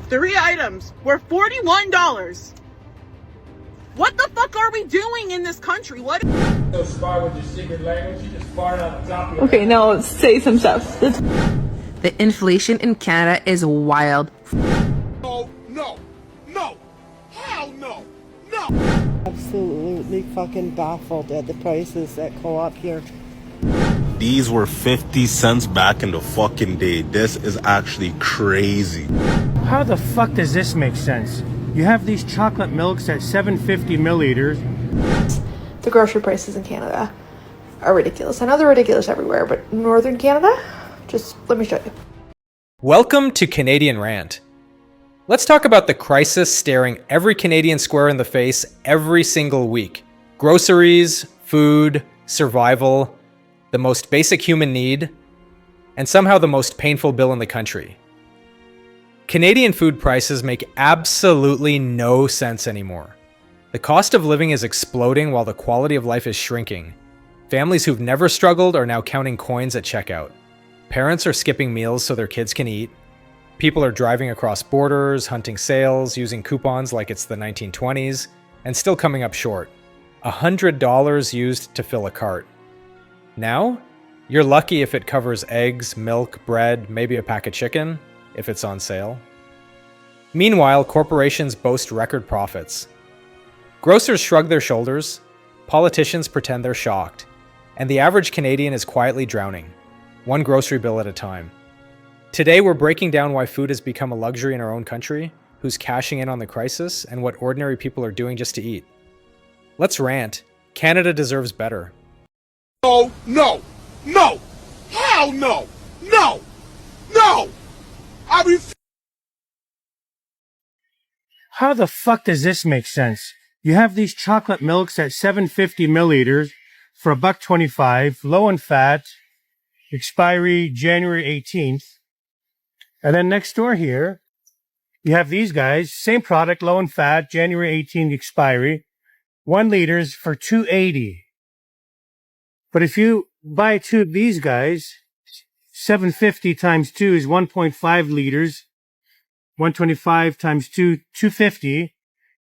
3 items were $41. What the fuck are we doing in this country? What? So spar with your secret language, you just farted on the top of your Okay, now say some stuff. The inflation in Canada is wild. Oh, no, no, hell no, no. Absolutely fucking baffled at the prices at Co-op here. These were 50 cents back in the fucking day. This is actually crazy. How the fuck does this make sense? You have these chocolate milks at 750 milliliters. The grocery prices in Canada are ridiculous. I know they're ridiculous everywhere, but Northern Canada, just let me show you. Welcome to Canadian Rant. Let's talk about the crisis staring every Canadian square in the face every single week. Groceries, food, survival, the most basic human need, and somehow the most painful bill in the country. Canadian food prices make absolutely no sense anymore. The cost of living is exploding while the quality of life is shrinking. Families who've never struggled are now counting coins at checkout. Parents are skipping meals so their kids can eat. People are driving across borders, hunting sales, using coupons like it's the 1920s, and still coming up short. $100 used to fill a cart. Now, you're lucky if it covers eggs, milk, bread, maybe a pack of chicken, if it's on sale. Meanwhile, corporations boast record profits. Grocers shrug their shoulders, politicians pretend they're shocked, and the average Canadian is quietly drowning, one grocery bill at a time. Today, we're breaking down why food has become a luxury in our own country, who's cashing in on the crisis, and what ordinary people are doing just to eat. Let's rant. Canada deserves better. Oh, no, no, hell no, no, no. I refuse. How the fuck does this make sense? You have these chocolate milks at 750 milliliters for $1.25, low in fat, expiry January 18th. And then next door here, you have these guys, same product, low in fat, January 18th expiry, 1 liters for $2.80. But if you buy 2 of these guys, 750 times 2 is 1.5 liters. 125 times 2, 250.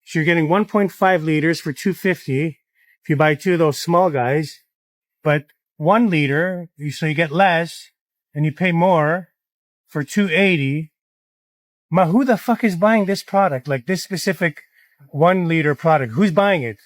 So you're getting 1.5 liters for $2.50 if you buy 2 of those small guys. But 1 liter, so you get less, and you pay more for $2.80. Ma, who the fuck is buying this product? Like this specific 1 liter product? Who's buying it?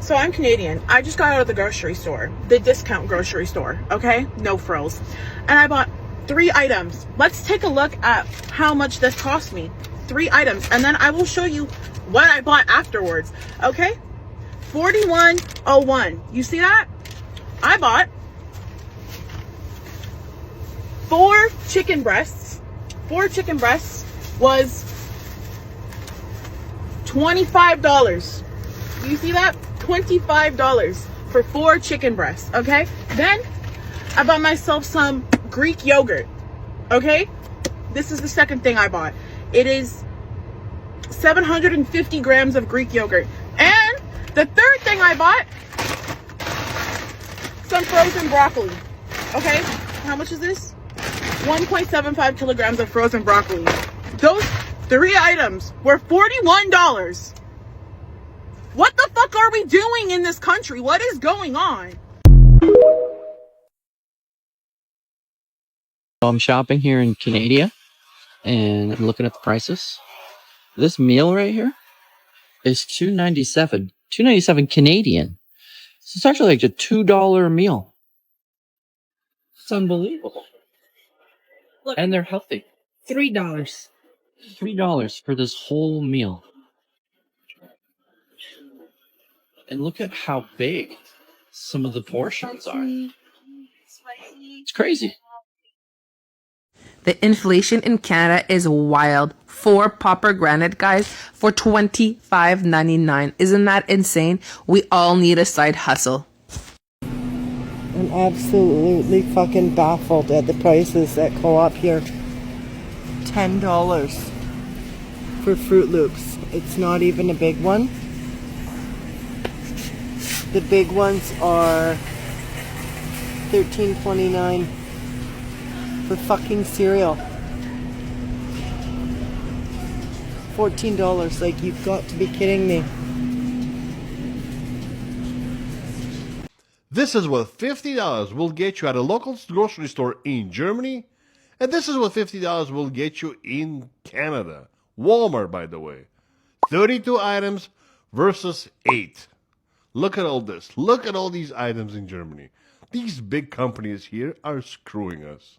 So I'm Canadian. I just got out of the grocery store, the discount grocery store, okay? No frills. And I bought 3 items. Let's take a look at how much this cost me. 3 items. And then I will show you what I bought afterwards, okay? $41.01. You see that? I bought 4 chicken breasts. 4 chicken breasts was $25. You see that? $25 for 4 chicken breasts, okay? Then I bought myself some Greek yogurt, okay? This is the second thing I bought. It is 750 grams of Greek yogurt. And the third thing I bought, some frozen broccoli, okay? How much is this? 1.75 kilograms of frozen broccoli. Those 3 items were $41. What the fuck are we doing in this country? What is going on? I'm shopping here in Canada and I'm looking at the prices. This meal right here is $2.97. $2.97 Canadian. So it's actually like a $2 meal. It's unbelievable. Look, and they're healthy. $3. $3 for this whole meal. And look at how big some of the portions are. It's crazy. The inflation in Canada is wild. 4 Popper Granite, guys, for $25.99. Isn't that insane? We all need a side hustle. I'm absolutely fucking baffled at the prices at Co-op here. $10 for Fruit Loops. It's not even a big one. The big ones are $13.29 for fucking cereal. $14. Like, you've got to be kidding me. This is what $50 will get you at a local grocery store in Germany. And this is what $50 will get you in Canada. Walmart, by the way. 32 items versus 8. Look at all this. Look at all these items in Germany. These big companies here are screwing us.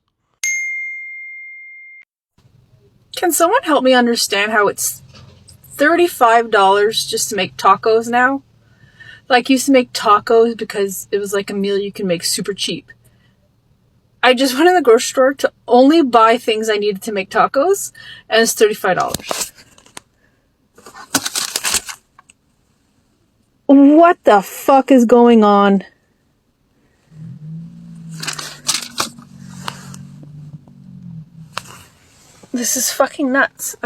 Can someone help me understand how it's $35 just to make tacos now? Like, I used to make tacos because it was like a meal you can make super cheap. I just went in the grocery store to only buy things I needed to make tacos, and it's $35. What the fuck is going on? This is fucking nuts.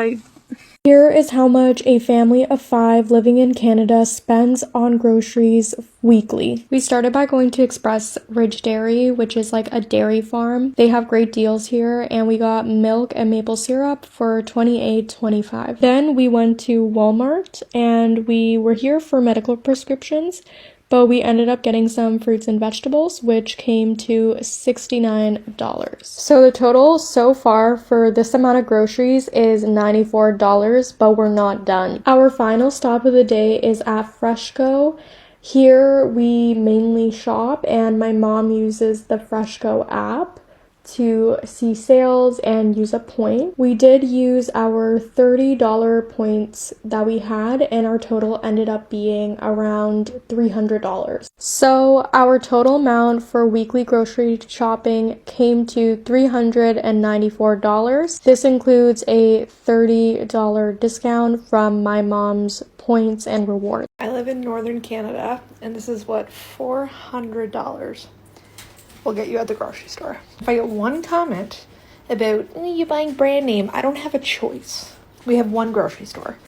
Here is how much a family of 5 living in Canada spends on groceries weekly. We started by going to Express Ridge Dairy, which is like a dairy farm. They have great deals here, and we got milk and maple syrup for $28.25. Then we went to Walmart, and we were here for medical prescriptions, but we ended up getting some fruits and vegetables, which came to $69. So the total so far for this amount of groceries is $94, but we're not done. Our final stop of the day is at Freshco. Here we mainly shop, and my mom uses the Freshco app to see sales and use a point. We did use our $30 points that we had, and our total ended up being around $300. So our total amount for weekly grocery shopping came to $394. This includes a $30 discount from my mom's points and rewards. I live in northern Canada, and this is what $400 will get you at the grocery store. If I get one comment about you buying brand name, I don't have a choice. We have one grocery store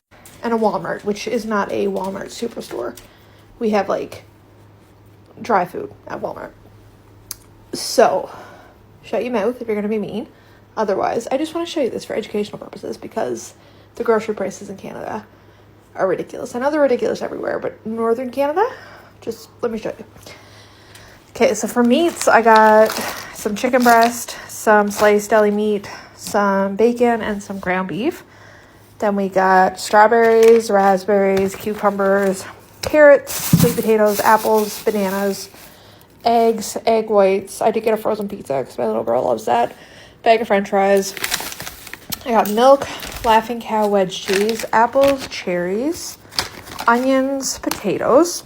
and a Walmart, which is not a Walmart superstore. We have like dry food at Walmart. So shut your mouth if you're gonna be mean. Otherwise, I just want to show you this for educational purposes because the grocery prices in Canada are ridiculous. I know they're ridiculous everywhere, but northern Canada, just let me show you. Okay, so for meats, I got some chicken breast, some sliced deli meat, some bacon, and some ground beef. Then we got strawberries, raspberries, cucumbers, carrots, sweet potatoes, apples, bananas, eggs, egg whites. I did get a frozen pizza because my little girl loves that. Bag of french fries. I got milk, Laughing Cow wedge cheese, apples, cherries, onions, potatoes,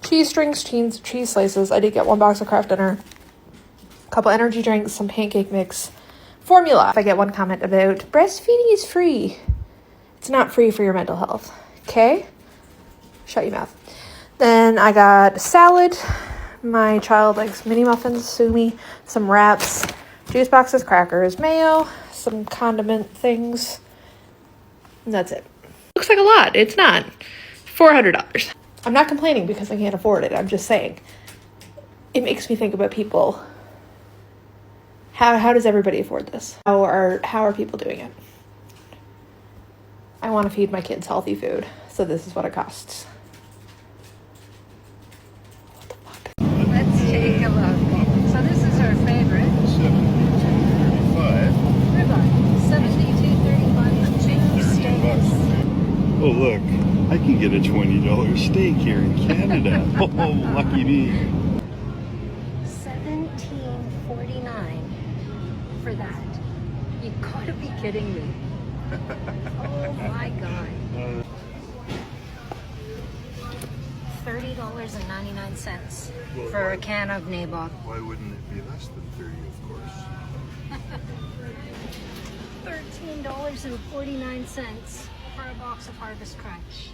cheese strings, cheese slices. I did get 1 box of Kraft Dinner, a couple energy drinks, some pancake mix, formula. If I get one comment about breastfeeding is free, it's not free for your mental health. Okay? Shut your mouth. Then I got salad. My child likes mini muffins, sue me, some wraps, juice boxes, crackers, mayo, some condiment things. And that's it. Looks like a lot. It's not. $400. I'm not complaining because I can't afford it. I'm just saying. It makes me think about people. How does everybody afford this? How are people doing it? I want to feed my kids healthy food, so this is what it costs. What the fuck? Let's take a look. So this is our favorite. $72.35 for 2 steaks. Oh look, I can get a $20 steak here in Canada. Oh, lucky me. $17.49 for that. You gotta be kidding me. Oh my god. $30.99 for a can of nabob. Why wouldn't it be less than 30, of course? $13.49 for a box of Harvest Crunch.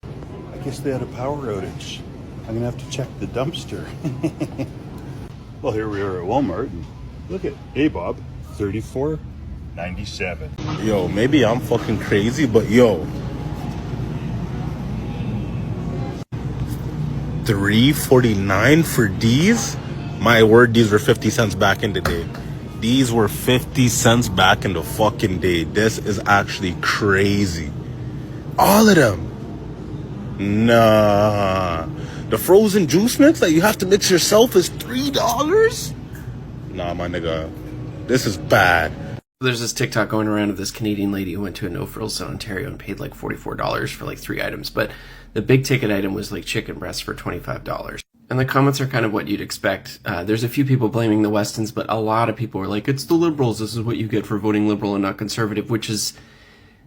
I guess they had a power outage. I'm gonna have to check the dumpster. Well, here we are at Walmart. And look at, hey Bob, $34.97. Yo, maybe I'm fucking crazy, but yo, $3.49 for these? My word, these were 50 cents back in the day. These were 50 cents back in the fucking day. This is actually crazy. All of them. Nah. The frozen juice mix that you have to mix yourself is $3? Nah, my nigga. This is bad. There's this TikTok going around of this Canadian lady who went to a No Frills in Ontario and paid like $44 for like 3 items. But the big ticket item was like chicken breasts for $25. And the comments are kind of what you'd expect. There's a few people blaming the Westons, but a lot of people are like, it's the Liberals. This is what you get for voting Liberal and not Conservative, which is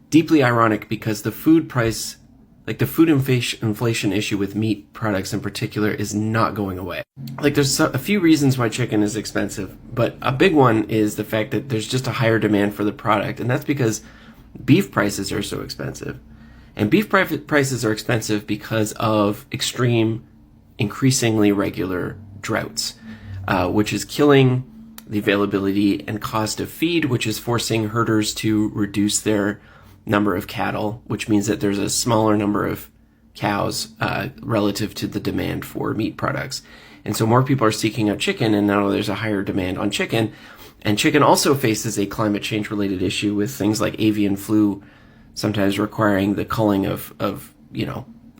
deeply ironic because the food price, like the food inflation issue with meat products in particular, is not going away. Like there's a few reasons why chicken is expensive, but a big one is the fact that there's just a higher demand for the product, and that's because beef prices are so expensive. And beef prices are expensive because of extreme, increasingly regular droughts, which is killing the availability and cost of feed, which is forcing herders to reduce their number of cattle, which means that there's a smaller number of cows relative to the demand for meat products. And so more people are seeking out chicken, and now there's a higher demand on chicken. And chicken also faces a climate change related issue with things like avian flu, sometimes requiring the culling of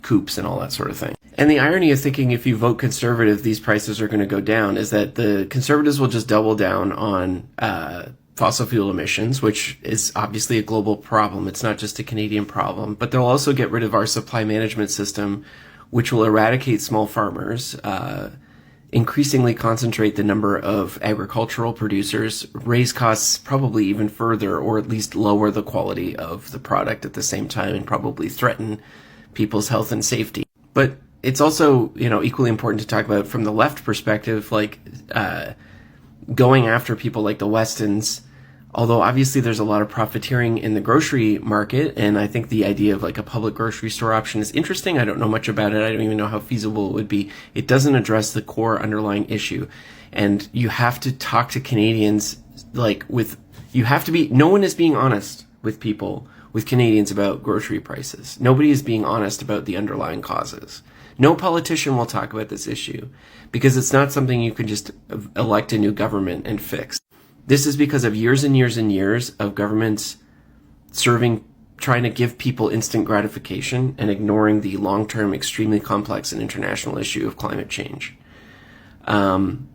coops and all that sort of thing. And the irony of thinking if you vote conservative, these prices are going to go down is that the conservatives will just double down on fossil fuel emissions, which is obviously a global problem. It's not just a Canadian problem, but they'll also get rid of our supply management system, which will eradicate small farmers, increasingly concentrate the number of agricultural producers, raise costs probably even further, or at least lower the quality of the product at the same time, and probably threaten people's health and safety. But it's also, equally important to talk about from the left perspective, like, going after people like the Westons, although obviously there's a lot of profiteering in the grocery market, and I think the idea of like a public grocery store option is interesting. I don't know much about it. I don't even know how feasible it would be. It doesn't address the core underlying issue. And you have to talk to Canadians no one is being honest with Canadians about grocery prices. Nobody is being honest about the underlying causes. No politician will talk about this issue because it's not something you can just elect a new government and fix. This is because of years and years and years of governments trying to give people instant gratification and ignoring the long-term, extremely complex and international issue of climate change. And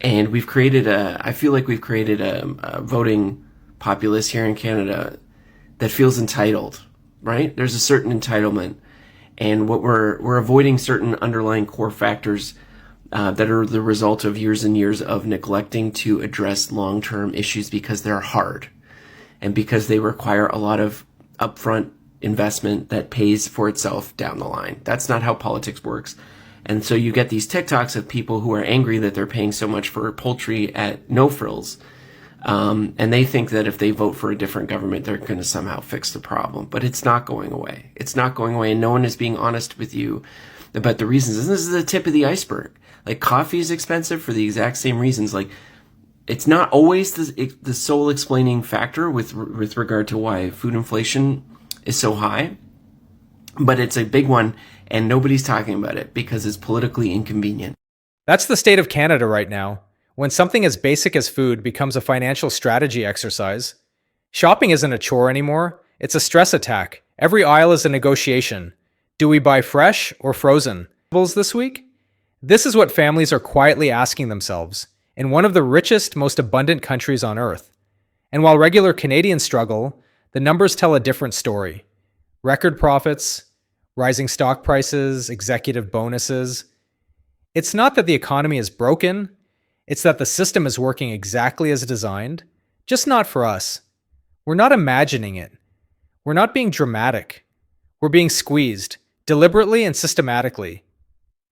I feel like we've created a voting populace here in Canada that feels entitled, right? There's a certain entitlement. And what we're avoiding certain underlying core factors that are the result of years and years of neglecting to address long-term issues because they're hard and because they require a lot of upfront investment that pays for itself down the line. That's not how politics works. And so you get these TikToks of people who are angry that they're paying so much for poultry at No Frills. And they think that if they vote for a different government, they're going to somehow fix the problem. But it's not going away. It's not going away. And no one is being honest with you about the reasons. And this is the tip of the iceberg. Like, coffee is expensive for the exact same reasons. Like, it's not always the sole explaining factor with regard to why food inflation is so high. But it's a big one, and nobody's talking about it because it's politically inconvenient. That's the state of Canada right now. When something as basic as food becomes a financial strategy exercise, shopping isn't a chore anymore, it's a stress attack. Every aisle is a negotiation. Do we buy fresh or frozen? This week? This is what families are quietly asking themselves in one of the richest, most abundant countries on earth. And while regular Canadians struggle, the numbers tell a different story. Record profits, rising stock prices, executive bonuses. It's not that the economy is broken, it's that the system is working exactly as designed, just not for us. We're not imagining it. We're not being dramatic. We're being squeezed, deliberately and systematically.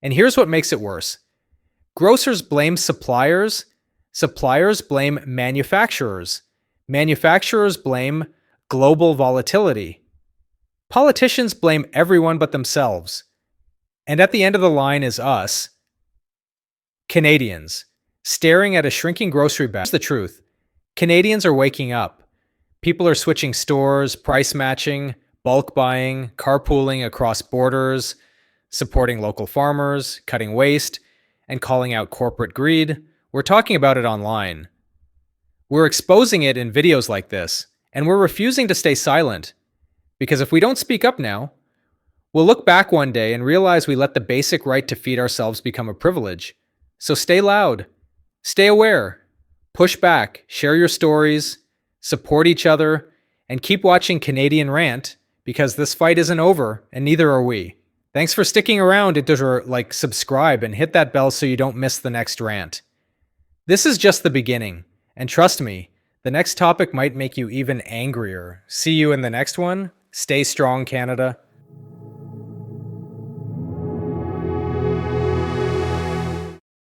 And here's what makes it worse. Grocers blame suppliers. Suppliers blame manufacturers. Manufacturers blame global volatility. Politicians blame everyone but themselves. And at the end of the line is us, Canadians, staring at a shrinking grocery bag. Here's the truth. Canadians are waking up. People are switching stores, price matching, bulk buying, carpooling across borders, supporting local farmers, cutting waste, and calling out corporate greed. We're talking about it online. We're exposing it in videos like this, and we're refusing to stay silent. Because if we don't speak up now, we'll look back one day and realize we let the basic right to feed ourselves become a privilege. So stay loud, stay aware, push back, share your stories, support each other, and keep watching Canadian Rant, because this fight isn't over, and neither are we. Thanks for sticking around and to subscribe and hit that bell so you don't miss the next rant. This is just the beginning, and trust me, the next topic might make you even angrier. See you in the next one. Stay strong, Canada.